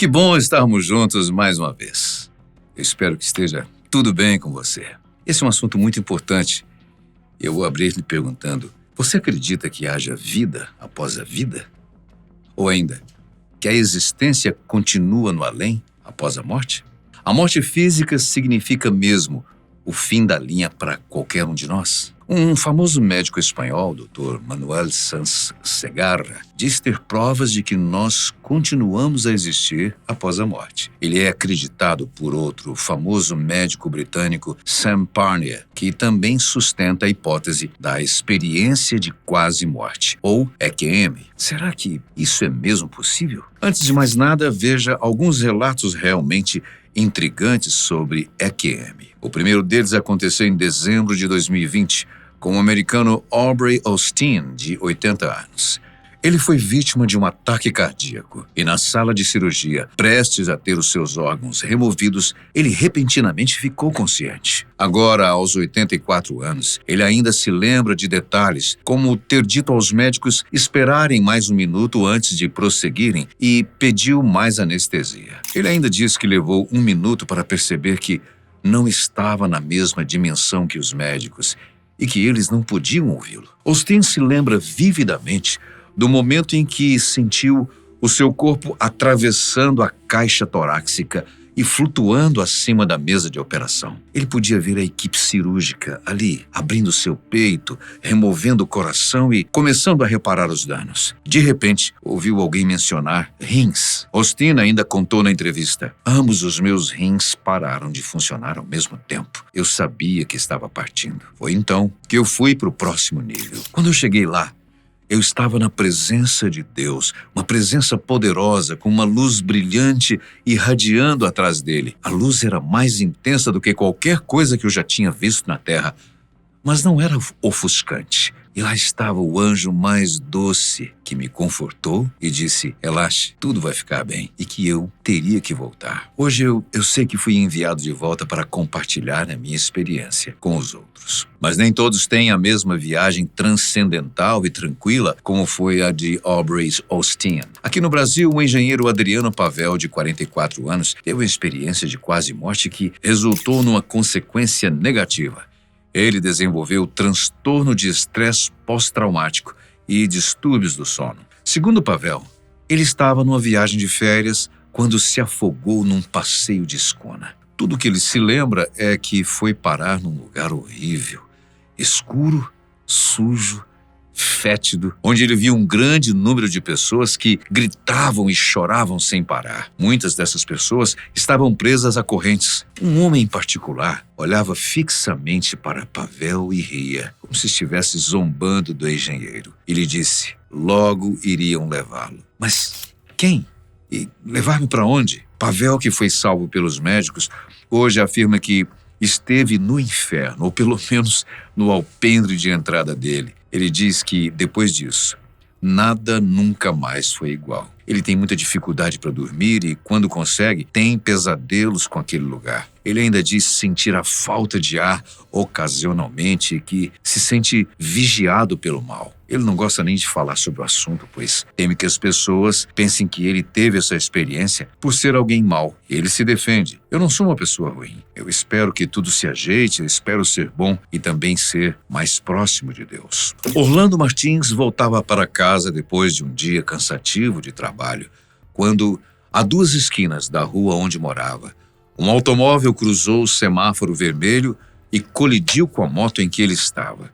Que bom estarmos juntos mais uma vez. Eu espero que esteja tudo bem com você. Esse é um assunto muito importante. Eu vou abrir lhe perguntando: você acredita que haja vida após a vida? Ou ainda, que a existência continua no além após a morte? A morte física significa mesmo o fim da linha para qualquer um de nós? Um famoso médico espanhol, Dr. Manuel Sanz Segarra, diz ter provas de que nós continuamos a existir após a morte. Ele é acreditado por outro famoso médico britânico, Sam Parnier, que também sustenta a hipótese da experiência de quase morte, ou EQM. Será que isso é mesmo possível? Antes de mais nada, veja alguns relatos realmente intrigantes sobre EQM. O primeiro deles aconteceu em dezembro de 2020, com o americano Aubrey Austin, de 80 anos. Ele foi vítima de um ataque cardíaco e na sala de cirurgia, prestes a ter os seus órgãos removidos, ele repentinamente ficou consciente. Agora, aos 84 anos, ele ainda se lembra de detalhes, como ter dito aos médicos esperarem mais um minuto antes de prosseguirem e pediu mais anestesia. Ele ainda diz que levou um minuto para perceber que não estava na mesma dimensão que os médicos e que eles não podiam ouvi-lo. Austin se lembra vividamente do momento em que sentiu o seu corpo atravessando a caixa torácica e flutuando acima da mesa de operação. Ele podia ver a equipe cirúrgica ali, abrindo seu peito, removendo o coração e começando a reparar os danos. De repente, ouviu alguém mencionar rins. Austin ainda contou na entrevista: ambos os meus rins pararam de funcionar ao mesmo tempo. Eu sabia que estava partindo. Foi então que eu fui para o próximo nível. Quando eu cheguei lá, eu estava na presença de Deus, uma presença poderosa, com uma luz brilhante irradiando atrás dele. A luz era mais intensa do que qualquer coisa que eu já tinha visto na Terra, mas não era ofuscante. E lá estava o anjo mais doce, que me confortou e disse: relaxe, tudo vai ficar bem, e que eu teria que voltar. Hoje eu sei que fui enviado de volta para compartilhar a minha experiência com os outros. Mas nem todos têm a mesma viagem transcendental e tranquila como foi a de Aubrey Austin. Aqui no Brasil, o engenheiro Adriano Pavel, de 44 anos, teve uma experiência de quase morte que resultou numa consequência negativa. Ele desenvolveu transtorno de estresse pós-traumático e distúrbios do sono. Segundo Pavel, ele estava numa viagem de férias quando se afogou num passeio de escuna. Tudo que ele se lembra é que foi parar num lugar horrível, escuro, sujo, fétido, onde ele viu um grande número de pessoas que gritavam e choravam sem parar. Muitas dessas pessoas estavam presas a correntes. Um homem em particular olhava fixamente para Pavel e ria, como se estivesse zombando do engenheiro. Ele disse: logo iriam levá-lo. Mas quem? E levar-me para onde? Pavel, que foi salvo pelos médicos, hoje afirma que esteve no inferno, ou pelo menos no alpendre de entrada dele. Ele diz que, depois disso, nada nunca mais foi igual. Ele tem muita dificuldade para dormir e, quando consegue, tem pesadelos com aquele lugar. Ele ainda diz sentir a falta de ar ocasionalmente e que se sente vigiado pelo mal. Ele não gosta nem de falar sobre o assunto, pois teme que as pessoas pensem que ele teve essa experiência por ser alguém mau. Ele se defende: eu não sou uma pessoa ruim. Eu espero que tudo se ajeite, eu espero ser bom e também ser mais próximo de Deus. Orlando Martins voltava para casa depois de um dia cansativo de trabalho, quando, a 2 esquinas da rua onde morava, um automóvel cruzou o semáforo vermelho e colidiu com a moto em que ele estava.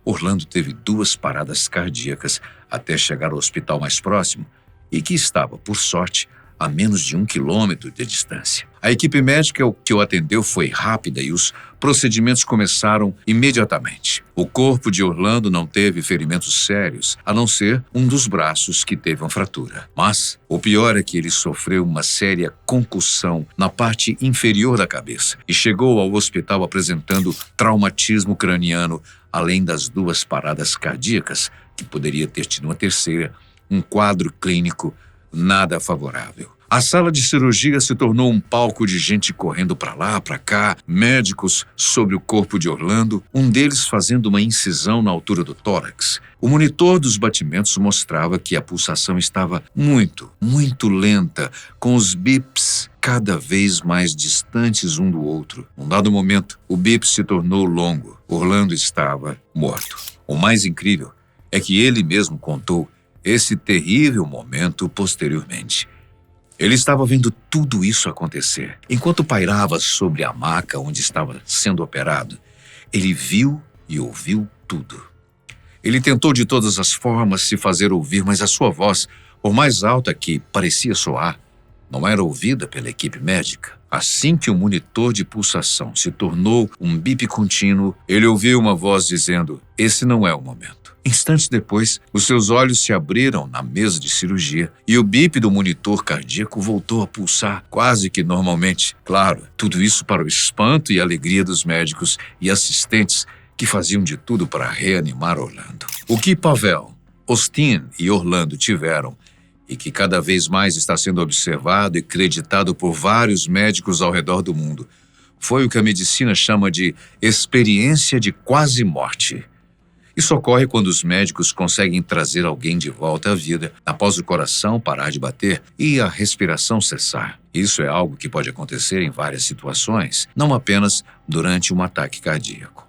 Orlando teve 2 paradas cardíacas até chegar ao hospital mais próximo e que estava, por sorte, a menos de 1 quilômetro de distância. A equipe médica que o atendeu foi rápida e os procedimentos começaram imediatamente. O corpo de Orlando não teve ferimentos sérios, a não ser um dos braços que teve uma fratura. Mas o pior é que ele sofreu uma séria concussão na parte inferior da cabeça e chegou ao hospital apresentando traumatismo craniano, além das 2 paradas cardíacas, que poderia ter tido uma terceira, um quadro clínico nada favorável. A sala de cirurgia se tornou um palco de gente correndo para lá, para cá, médicos sobre o corpo de Orlando, um deles fazendo uma incisão na altura do tórax. O monitor dos batimentos mostrava que a pulsação estava muito, muito lenta, com os bips cada vez mais distantes um do outro. Num dado momento, o bip se tornou longo. Orlando estava morto. O mais incrível é que ele mesmo contou esse terrível momento posteriormente. Ele estava vendo tudo isso acontecer. Enquanto pairava sobre a maca onde estava sendo operado, ele viu e ouviu tudo. Ele tentou de todas as formas se fazer ouvir, mas a sua voz, por mais alta que parecia soar, não era ouvida pela equipe médica. Assim que o monitor de pulsação se tornou um bip contínuo, ele ouviu uma voz dizendo: "Esse não é o momento." Instantes depois, os seus olhos se abriram na mesa de cirurgia e o bip do monitor cardíaco voltou a pulsar quase que normalmente. Claro, tudo isso para o espanto e alegria dos médicos e assistentes que faziam de tudo para reanimar Orlando. O que Pavel, Austin e Orlando tiveram, e que cada vez mais está sendo observado e creditado por vários médicos ao redor do mundo, foi o que a medicina chama de experiência de quase morte. Isso ocorre quando os médicos conseguem trazer alguém de volta à vida após o coração parar de bater e a respiração cessar. Isso é algo que pode acontecer em várias situações, não apenas durante um ataque cardíaco.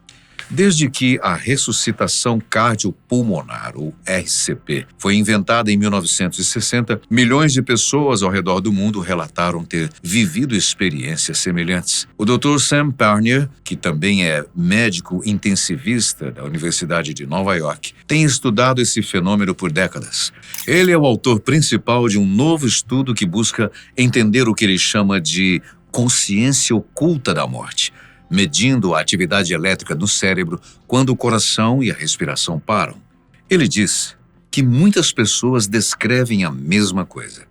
Desde que a ressuscitação cardiopulmonar, ou RCP, foi inventada em 1960, milhões de pessoas ao redor do mundo relataram ter vivido experiências semelhantes. O Dr. Sam Parnier, que também é médico intensivista da Universidade de Nova York, tem estudado esse fenômeno por décadas. Ele é o autor principal de um novo estudo que busca entender o que ele chama de consciência oculta da morte, medindo a atividade elétrica no cérebro quando o coração e a respiração param. Ele diz que muitas pessoas descrevem a mesma coisa.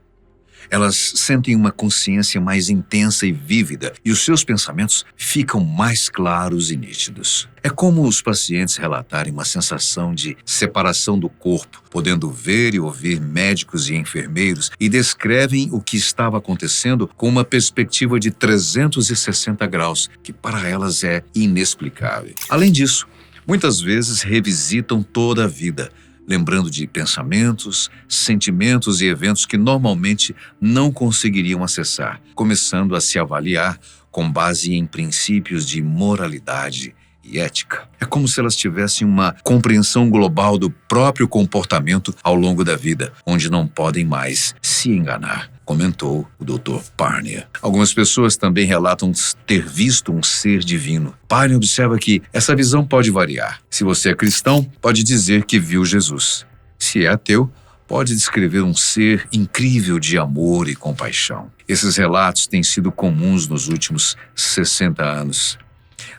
Elas sentem uma consciência mais intensa e vívida e os seus pensamentos ficam mais claros e nítidos. É como os pacientes relatarem uma sensação de separação do corpo, podendo ver e ouvir médicos e enfermeiros, e descrevem o que estava acontecendo com uma perspectiva de 360 graus, que para elas é inexplicável. Além disso, muitas vezes revisitam toda a vida, lembrando de pensamentos, sentimentos e eventos que normalmente não conseguiriam acessar, começando a se avaliar com base em princípios de moralidade e ética. É como se elas tivessem uma compreensão global do próprio comportamento ao longo da vida, onde não podem mais se enganar, comentou o Dr. Parnier. Algumas pessoas também relatam ter visto um ser divino. Parnier observa que essa visão pode variar. Se você é cristão, pode dizer que viu Jesus. Se é ateu, pode descrever um ser incrível de amor e compaixão. Esses relatos têm sido comuns nos últimos 60 anos.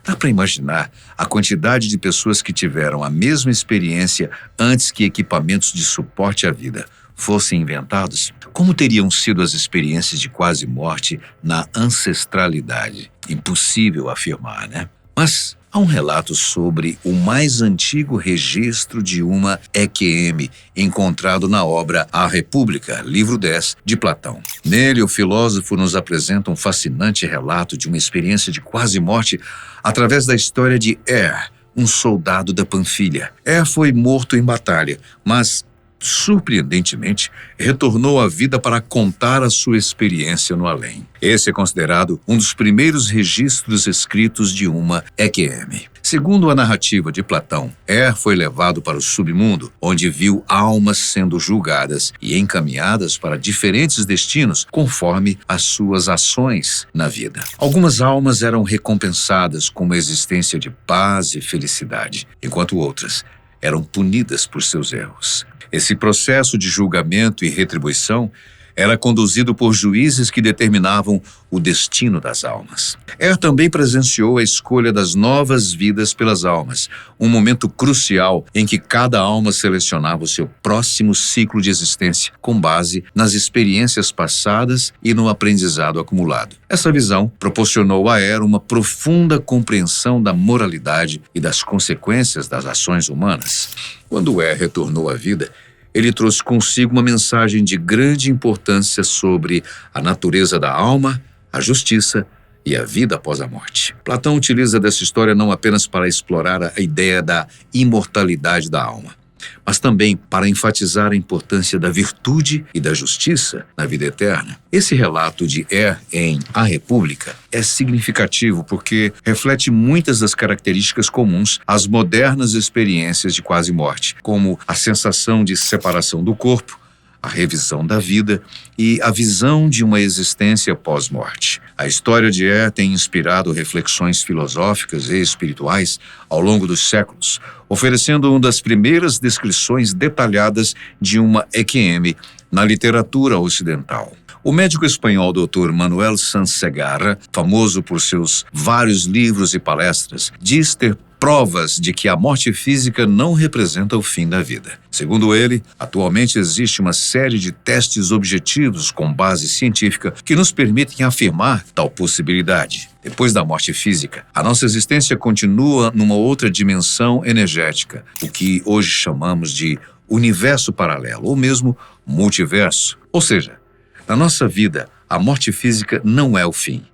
Dá para imaginar a quantidade de pessoas que tiveram a mesma experiência antes que equipamentos de suporte à vida fossem inventados? Como teriam sido as experiências de quase morte na ancestralidade? Impossível afirmar, né? Mas há um relato sobre o mais antigo registro de uma EQM encontrado na obra A República, livro 10, de Platão. Nele, o filósofo nos apresenta um fascinante relato de uma experiência de quase morte através da história de Er, um soldado da Panfilha. Er foi morto em batalha, mas surpreendentemente, retornou à vida para contar a sua experiência no além. Esse é considerado um dos primeiros registros escritos de uma EQM. Segundo a narrativa de Platão, Er foi levado para o submundo, onde viu almas sendo julgadas e encaminhadas para diferentes destinos conforme as suas ações na vida. Algumas almas eram recompensadas com uma existência de paz e felicidade, enquanto outras eram punidas por seus erros. Esse processo de julgamento e retribuição era conduzido por juízes que determinavam o destino das almas. Er também presenciou a escolha das novas vidas pelas almas, um momento crucial em que cada alma selecionava o seu próximo ciclo de existência, com base nas experiências passadas e no aprendizado acumulado. Essa visão proporcionou a Er uma profunda compreensão da moralidade e das consequências das ações humanas. Quando Er retornou à vida, ele trouxe consigo uma mensagem de grande importância sobre a natureza da alma, a justiça e a vida após a morte. Platão utiliza dessa história não apenas para explorar a ideia da imortalidade da alma, mas também para enfatizar a importância da virtude e da justiça na vida eterna. Esse relato de em A República é significativo porque reflete muitas das características comuns às modernas experiências de quase morte, como a sensação de separação do corpo, a revisão da vida e a visão de uma existência pós-morte. A história de tem inspirado reflexões filosóficas e espirituais ao longo dos séculos, oferecendo uma das primeiras descrições detalhadas de uma EQM na literatura ocidental. O médico espanhol Dr. Manuel Sanz Segarra, famoso por seus vários livros e palestras, diz ter provas de que a morte física não representa o fim da vida. Segundo ele, atualmente existe uma série de testes objetivos com base científica que nos permitem afirmar tal possibilidade. Depois da morte física, a nossa existência continua numa outra dimensão energética, o que hoje chamamos de universo paralelo ou mesmo multiverso. Ou seja, na nossa vida, a morte física não é o fim.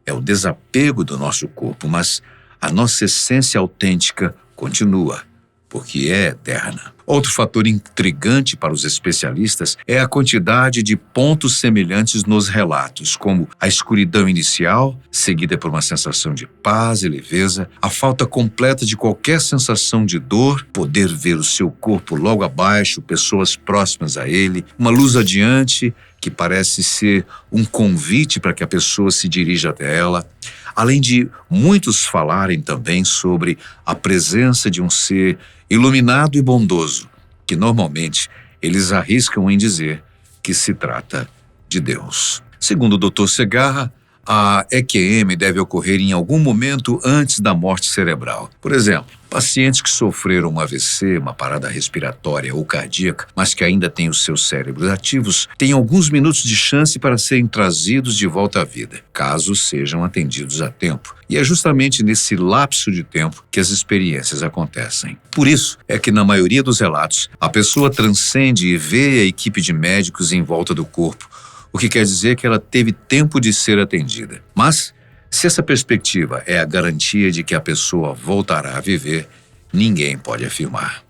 É o desapego do nosso corpo, mas a nossa essência autêntica continua, porque é eterna. Outro fator intrigante para os especialistas é a quantidade de pontos semelhantes nos relatos, como a escuridão inicial, seguida por uma sensação de paz e leveza, a falta completa de qualquer sensação de dor, poder ver o seu corpo logo abaixo, pessoas próximas a ele, uma luz adiante, que parece ser um convite para que a pessoa se dirija até ela, além de muitos falarem também sobre a presença de um ser iluminado e bondoso, que normalmente eles arriscam em dizer que se trata de Deus. Segundo o Dr. Segarra, a EQM deve ocorrer em algum momento antes da morte cerebral. Por exemplo, pacientes que sofreram um AVC, uma parada respiratória ou cardíaca, mas que ainda têm os seus cérebros ativos, têm alguns minutos de chance para serem trazidos de volta à vida, caso sejam atendidos a tempo. E é justamente nesse lapso de tempo que as experiências acontecem. Por isso é que, na maioria dos relatos, a pessoa transcende e vê a equipe de médicos em volta do corpo, o que quer dizer que ela teve tempo de ser atendida. Mas, se essa perspectiva é a garantia de que a pessoa voltará a viver, ninguém pode afirmar.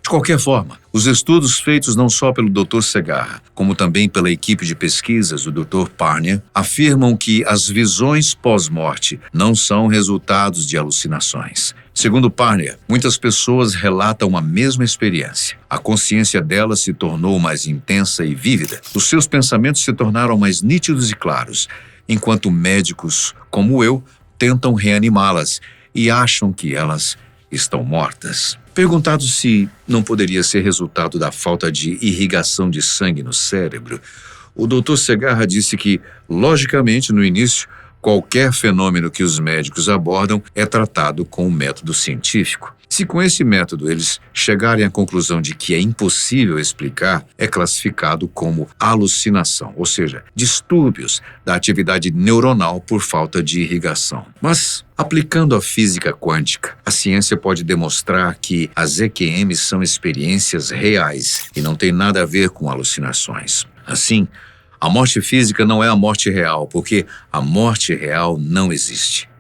De qualquer forma, os estudos feitos não só pelo Dr. Segarra, como também pela equipe de pesquisas do Dr. Parnier, afirmam que as visões pós-morte não são resultados de alucinações. Segundo Parnier, muitas pessoas relatam a mesma experiência. A consciência delas se tornou mais intensa e vívida. Os seus pensamentos se tornaram mais nítidos e claros, enquanto médicos, como eu, tentam reanimá-las e acham que elas estão mortas. Perguntado se não poderia ser resultado da falta de irrigação de sangue no cérebro, o Dr. Segarra disse que, logicamente, no início, qualquer fenômeno que os médicos abordam é tratado com um método científico. Se com esse método eles chegarem à conclusão de que é impossível explicar, é classificado como alucinação, ou seja, distúrbios da atividade neuronal por falta de irrigação. Mas, aplicando a física quântica, a ciência pode demonstrar que as EQMs são experiências reais e não tem nada a ver com alucinações. Assim, a morte física não é a morte real, porque a morte real não existe.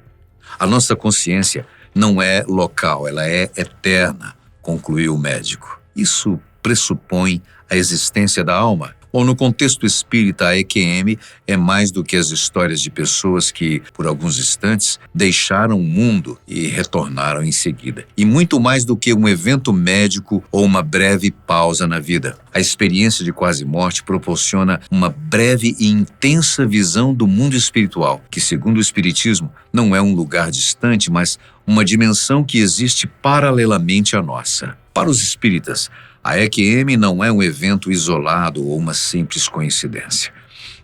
A nossa consciência não é local, ela é eterna, concluiu o médico. Isso pressupõe a existência da alma. Bom, no contexto espírita, a EQM é mais do que as histórias de pessoas que, por alguns instantes, deixaram o mundo e retornaram em seguida. E muito mais do que um evento médico ou uma breve pausa na vida. A experiência de quase morte proporciona uma breve e intensa visão do mundo espiritual, que, segundo o Espiritismo, não é um lugar distante, mas uma dimensão que existe paralelamente à nossa. Para os espíritas, a EQM não é um evento isolado ou uma simples coincidência.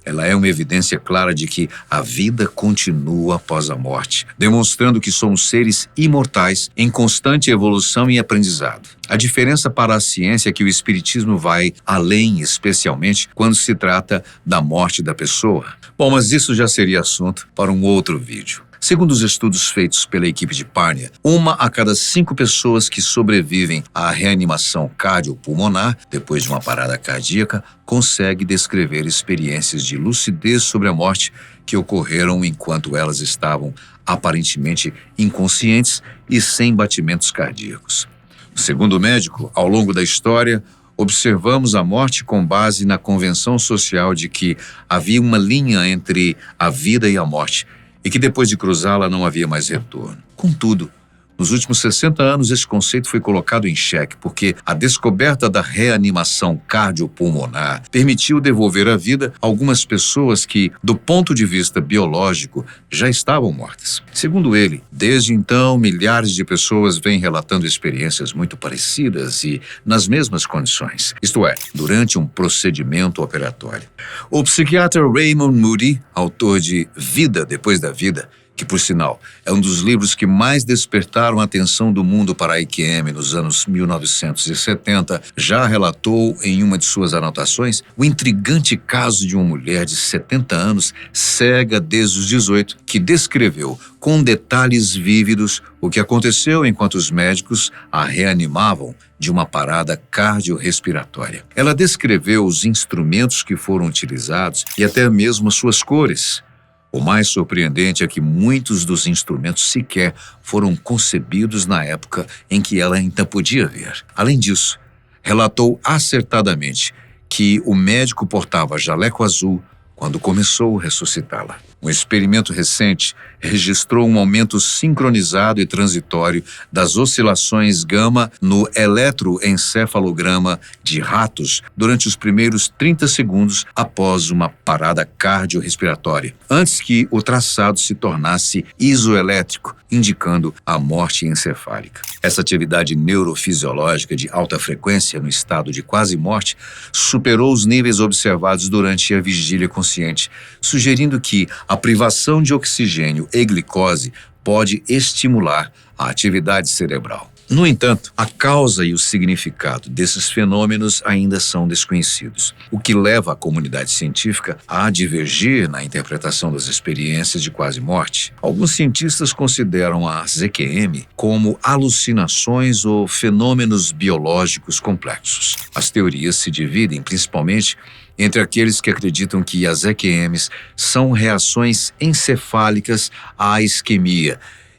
Ela é uma evidência clara de que a vida continua após a morte, demonstrando que somos seres imortais em constante evolução e aprendizado. A diferença para a ciência é que o Espiritismo vai além, especialmente quando se trata da morte da pessoa. Bom, mas isso já seria assunto para um outro vídeo. Segundo os estudos feitos pela equipe de Párnia, 1 a cada 5 pessoas que sobrevivem à reanimação cardiopulmonar depois de uma parada cardíaca consegue descrever experiências de lucidez sobre a morte que ocorreram enquanto elas estavam aparentemente inconscientes e sem batimentos cardíacos. Segundo o médico, ao longo da história, observamos a morte com base na convenção social de que havia uma linha entre a vida e a morte e que depois de cruzá-la não havia mais retorno. Contudo, nos últimos 60 anos, esse conceito foi colocado em xeque porque a descoberta da reanimação cardiopulmonar permitiu devolver à vida algumas pessoas que, do ponto de vista biológico, já estavam mortas. Segundo ele, desde então, milhares de pessoas vêm relatando experiências muito parecidas e nas mesmas condições, isto é, durante um procedimento operatório. O psiquiatra Raymond Moody, autor de Vida Depois da Vida, que, por sinal, é um dos livros que mais despertaram a atenção do mundo para a IQM nos anos 1970, já relatou em uma de suas anotações o intrigante caso de uma mulher de 70 anos, cega desde os 18, que descreveu com detalhes vívidos o que aconteceu enquanto os médicos a reanimavam de uma parada cardiorrespiratória. Ela descreveu os instrumentos que foram utilizados e até mesmo as suas cores. O mais surpreendente é que muitos dos instrumentos sequer foram concebidos na época em que ela ainda podia ver. Além disso, relatou acertadamente que o médico portava jaleco azul quando começou a ressuscitá-la. Um experimento recente registrou um aumento sincronizado e transitório das oscilações gama no eletroencefalograma de ratos durante os primeiros 30 segundos após uma parada cardiorrespiratória, antes que o traçado se tornasse isoelétrico, indicando a morte encefálica. Essa atividade neurofisiológica de alta frequência no estado de quase morte superou os níveis observados durante a vigília consciente, sugerindo que a privação de oxigênio e glicose pode estimular a atividade cerebral. No entanto, a causa e o significado desses fenômenos ainda são desconhecidos, o que leva a comunidade científica a divergir na interpretação das experiências de quase morte. Alguns cientistas consideram as EQM como alucinações ou fenômenos biológicos complexos. As teorias se dividem principalmente entre aqueles que acreditam que as EQMs são reações encefálicas à isquemia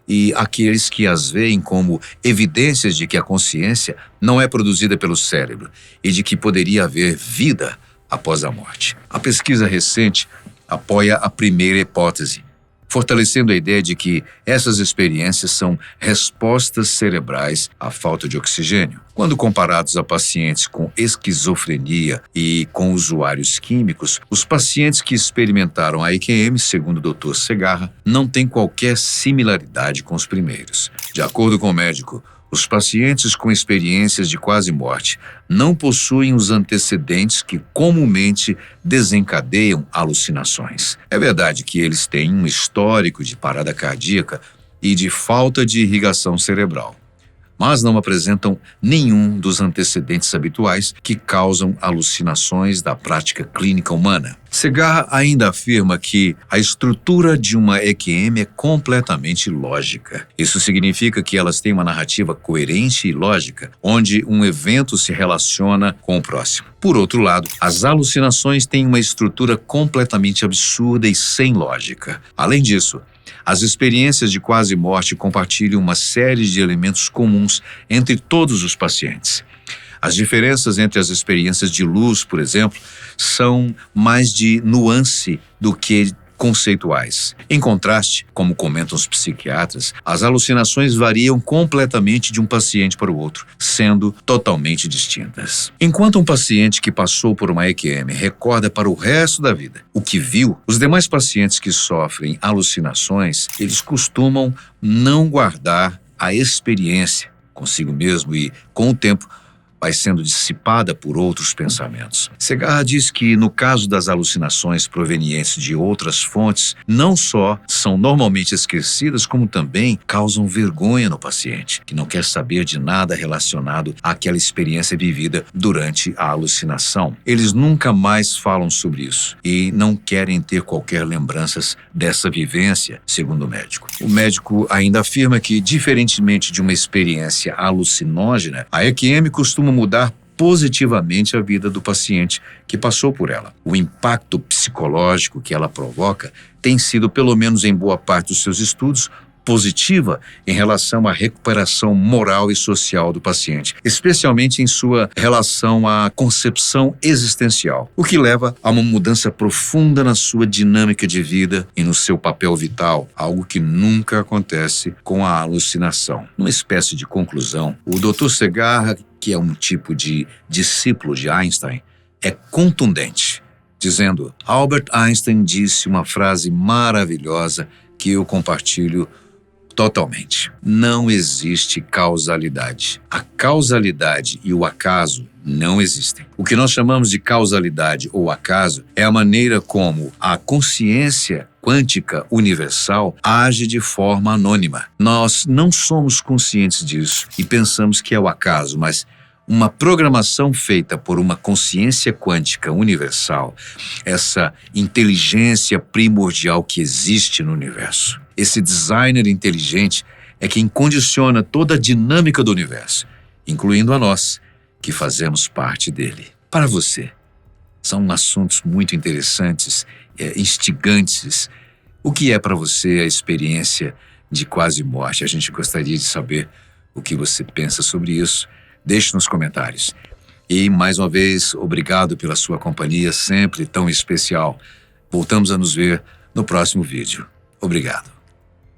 e aqueles que as veem como evidências de que a consciência não é produzida pelo cérebro e de que poderia haver vida após a morte. A pesquisa recente apoia a primeira hipótese, fortalecendo a ideia de que essas experiências são respostas cerebrais à falta de oxigênio. Quando comparados a pacientes com esquizofrenia e com usuários químicos, os pacientes que experimentaram a EQM, segundo o Dr. Segarra, não têm qualquer similaridade com os primeiros. De acordo com o médico, os pacientes com experiências de quase morte não possuem os antecedentes que comumente desencadeiam alucinações. É verdade que eles têm um histórico de parada cardíaca e de falta de irrigação cerebral, mas não apresentam nenhum dos antecedentes habituais que causam alucinações da prática clínica humana. Segarra ainda afirma que a estrutura de uma EQM é completamente lógica. Isso significa que elas têm uma narrativa coerente e lógica, onde um evento se relaciona com o próximo. Por outro lado, as alucinações têm uma estrutura completamente absurda e sem lógica. Além disso, as experiências de quase morte compartilham uma série de elementos comuns entre todos os pacientes. As diferenças entre as experiências de luz, por exemplo, são mais de nuance do que conceituais. Em contraste, como comentam os psiquiatras, as alucinações variam completamente de um paciente para o outro, sendo totalmente distintas. Enquanto um paciente que passou por uma EQM recorda para o resto da vida o que viu, os demais pacientes que sofrem alucinações, eles costumam não guardar a experiência consigo mesmo e, com o tempo, vai sendo dissipada por outros pensamentos. Segarra diz que, no caso das alucinações provenientes de outras fontes, não só são normalmente esquecidas, como também causam vergonha no paciente, que não quer saber de nada relacionado àquela experiência vivida durante a alucinação. Eles nunca mais falam sobre isso e não querem ter qualquer lembranças dessa vivência, segundo o médico. O médico ainda afirma que, diferentemente de uma experiência alucinógena, a EQM costuma mudar positivamente a vida do paciente que passou por ela. O impacto psicológico que ela provoca tem sido, pelo menos em boa parte dos seus estudos, positiva em relação à recuperação moral e social do paciente, especialmente em sua relação à concepção existencial, o que leva a uma mudança profunda na sua dinâmica de vida e no seu papel vital, algo que nunca acontece com a alucinação. Numa espécie de conclusão, o Dr. Segarra, que é um tipo de discípulo de Einstein, é contundente, dizendo: Albert Einstein disse uma frase maravilhosa que eu compartilho totalmente. Não existe causalidade. A causalidade e o acaso não existem. O que nós chamamos de causalidade ou acaso é a maneira como a consciência quântica universal age de forma anônima. Nós não somos conscientes disso e pensamos que é o acaso, mas uma programação feita por uma consciência quântica universal, essa inteligência primordial que existe no universo. Esse designer inteligente é quem condiciona toda a dinâmica do universo, incluindo a nós, que fazemos parte dele. Para você, são assuntos muito interessantes, instigantes. O que é para você a experiência de quase morte? A gente gostaria de saber o que você pensa sobre isso. Deixe nos comentários. E, mais uma vez, obrigado pela sua companhia, sempre tão especial. Voltamos a nos ver no próximo vídeo. Obrigado.